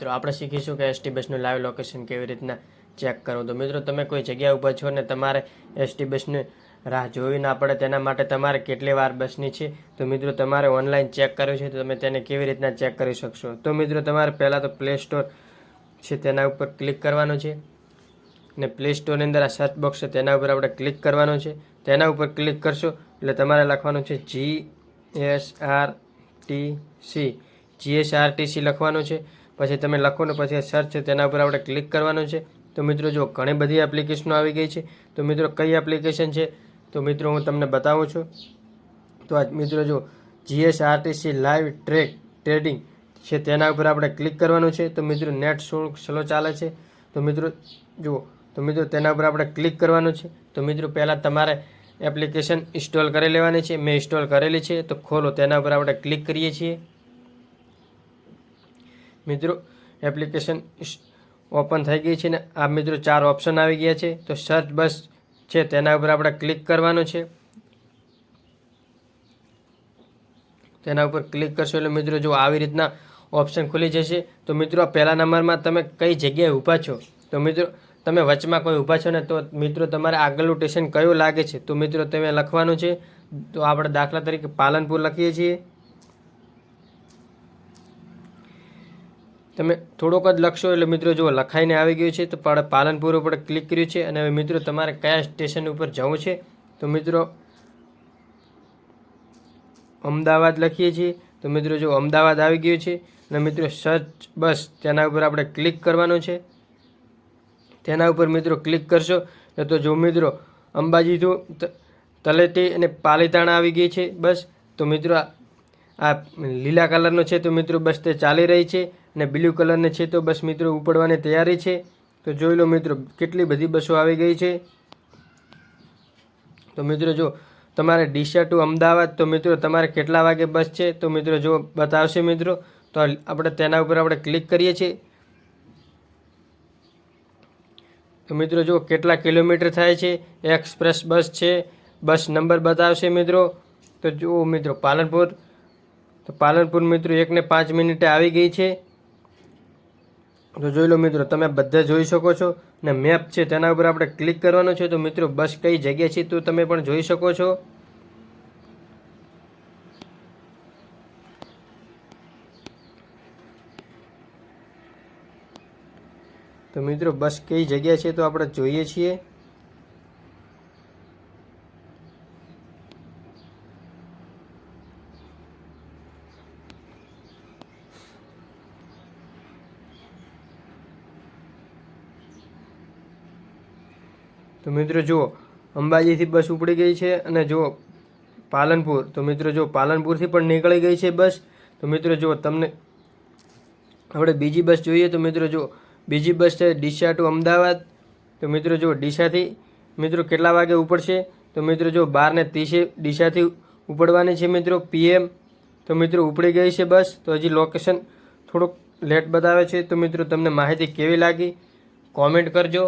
મિત્રો આપણે શીખીશું કે એસટી બસનું લાઈવ લોકેશન કેવી રીતના ચેક કરવું. તો મિત્રો તમે કોઈ જગ્યા ઉપર છો ને તમારે એસટી બસની રાહ જોવી ના પડે તેના માટે તમારે કેટલી વાર બસની છે તો મિત્રો તમારે ઓનલાઈન ચેક કરવું છે તો તમે તેને કેવી રીતના ચેક કરી શકશો. તો મિત્રો તમારે પહેલાં તો પ્લે સ્ટોર છે તેના ઉપર ક્લિક કરવાનું છે ને પ્લે સ્ટોરની અંદર આ સર્ચ બોક્સ છે તેના ઉપર આપણે ક્લિક કરવાનું છે. તેના ઉપર ક્લિક કરશો એટલે તમારે લખવાનું છે GSRTC લખવાનું છે. પછી તમે લખો ને પછી સર્ચ છે તેના ઉપર આપણે ક્લિક કરવાનું છે. તો મિત્રો જો ઘણી બધી એપ્લિકેશનો આવી ગઈ છે. તો મિત્રો કઈ એપ્લિકેશન છે તો મિત્રો હું તમને બતાવું છું. તો આ મિત્રો જો GSRTC લાઈવ ટ્રેડિંગ છે તેના ઉપર આપણે ક્લિક કરવાનું છે. તો મિત્રો નેટ સ્લો ચાલે છે તો મિત્રો જુઓ તો મિત્રો તેના ઉપર આપણે ક્લિક કરવાનું છે. તો મિત્રો પહેલાં તમારે એપ્લિકેશન ઇન્સ્ટોલ કરી લેવાની છે. મેં ઇન્સ્ટોલ કરેલી છે તો ખોલો તેના ઉપર આપણે ક્લિક કરીએ છીએ. મિત્રો એપ્લિકેશન ઓપન થઈ ગઈ છે ને આ મિત્રો 4 ઓપ્શન આવી ગયા છે. તો સર્ચ બસ છે તેના ઉપર આપણે ક્લિક કરવાનું છે. તેના ઉપર ક્લિક કરશો એટલે મિત્રો જો આવી રીતના ઓપ્શન ખુલી જશે. તો મિત્રો પહેલા નંબરમાં તમે કઈ જગ્યાએ ઊભા છો તો મિત્રો તમે વચમાં કોઈ ઊભા છો ને તો મિત્રો તમારે આગળનું સ્ટેશન કયું લાગે છે તો મિત્રો તમે લખવાનું છે. તો આપણે દાખલા તરીકે પાલનપુર લખીએ છીએ. તમે થોડોક જ લખશો એટલે મિત્રો જો લખાઈને આવી ગયું છે. તો પાલનપુર ઉપર ક્લિક કર્યું છે અને હવે મિત્રો તમારે કયા સ્ટેશન ઉપર જવું છે તો મિત્રો અમદાવાદ લખીએ છીએ. તો મિત્રો જો અમદાવાદ આવી ગયું છે અને મિત્રો સર્ચ બસ તેના ઉપર આપણે ક્લિક કરવાનું છે. તેના ઉપર મિત્રો ક્લિક કરશો તો જો મિત્રો અંબાજી ટુ તલેટી અને પાલીતાણા આવી ગઈ છે બસ. તો મિત્રો આ લીલા કલરનો છે તો મિત્રો બસ તે ચાલી રહી છે અને બ્લુ કલરને છે તો બસ મિત્રો ઉપડવાની તૈયારી છે. તો જોઈ લો મિત્રો કેટલી બધી બસો આવી ગઈ છે. તો મિત્રો જો તમારે ડીસા ટુ અમદાવાદ તો મિત્રો તમારે કેટલા વાગે બસ છે તો મિત્રો જો બતાવશે મિત્રો. તો આપણે તેના ઉપર આપણે ક્લિક કરીએ છીએ. તો મિત્રો જો કેટલા કિલોમીટર થાય છે. એક્સપ્રેસ બસ છે બસ નંબર બતાવશે મિત્રો. તો જુઓ મિત્રો પાલનપુર મિત્રો 1:05 આવી ગઈ છે. તો જોઈ લો મિત્રો તમે બધા જોઈ શકો છો ને મેપ છે તેના ઉપર આપણે ક્લિક કરવાનું છે. તો મિત્રો બસ કઈ જગ્યા છે તો તમે પણ જોઈ શકો છો. તો મિત્રો બસ કઈ જગ્યા છે તો આપણે જોઈએ છીએ. તો મિત્રો જુઓ અંબાજીથી બસ ઉપડી ગઈ છે અને જુઓ પાલનપુર તો મિત્રો જો પાલનપુરથી પણ નીકળી ગઈ છે બસ. તો મિત્રો જુઓ તમને આપણે બીજી બસ જોઈએ તો મિત્રો જો બીજી બસ છે ડીસા ટુ અમદાવાદ. તો મિત્રો જો ડીસાથી મિત્રો કેટલા વાગે ઉપડશે તો મિત્રો જો 12:30 ડીસાથી ઉપડવાની છે મિત્રો PM. તો મિત્રો ઉપડી ગઈ છે બસ. તો હજી લોકેશન થોડુંક લેટ બતાવે છે. તો મિત્રો તમને માહિતી કેવી લાગી કોમેન્ટ કરજો.